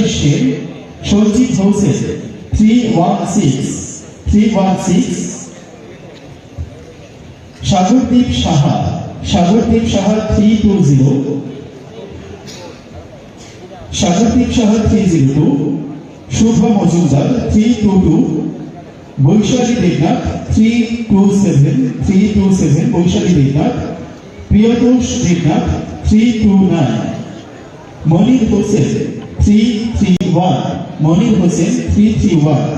শেষের সঞ্জিত হোসেন 316 সাগরদীপ সাহা 320 শুভ মজুমদার 322 বৈশালী দেবনাথ 327 বৈশালী দেবনাথ প্রিয়তোষ দেবনাথ 329 মনির হোসেন 331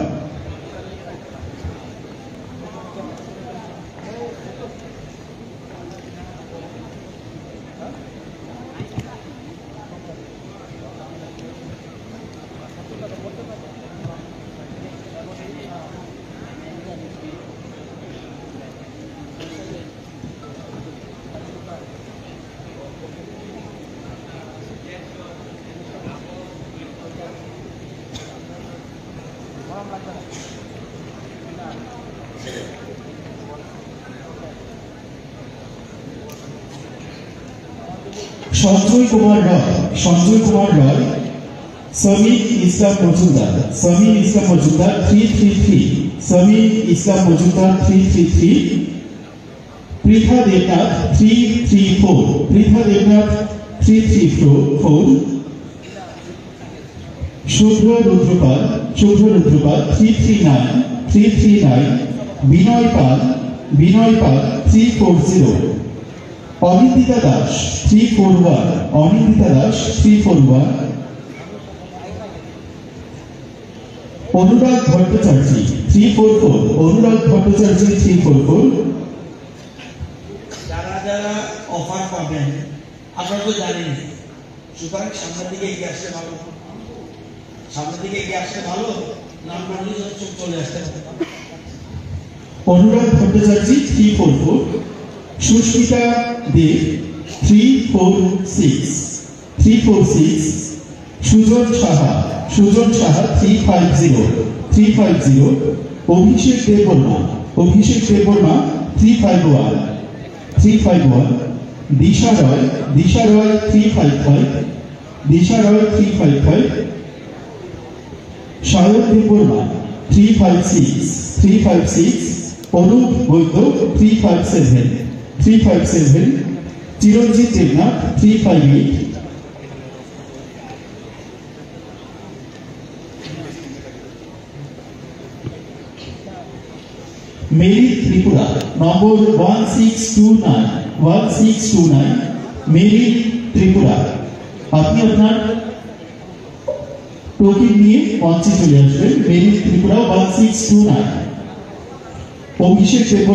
সঞ্জয় কুমার রয় সমীর ইসলাম মজুমদার 333 পৃথা দেবনাথ 334 শুভ্র রুদ্রপাল 339 বিনয় পাল 340 অনিন্দিতা দাস 341 অনুরাগ ভট্টাচার্য 344 যারা অফার পাবেন আপনারা তো জানেন, সুতরাং সামনের দিকে এগিয়ে আসলে ভালো নাম করলে চলে আসতে অনুরাগ ভট্টাচার্য 344 সুস্মিতা দেব 346 সুজন সাহা 350 অভিষেক দেববর্মা 351 দিশা রয় 355 সায়ন দেববর্মা 356 অনুপ বৈদ্য 357 চিরঞ্জিত দেবনাথ 358 মেরি ত্রিপুরা নম্বর 1629 মেরি ত্রিপুরা আপনি আপনার টোকেন নিয়ে মঞ্চে চলে আসবেন। মেরি ত্রিপুরা 1629 অভিষেক দেব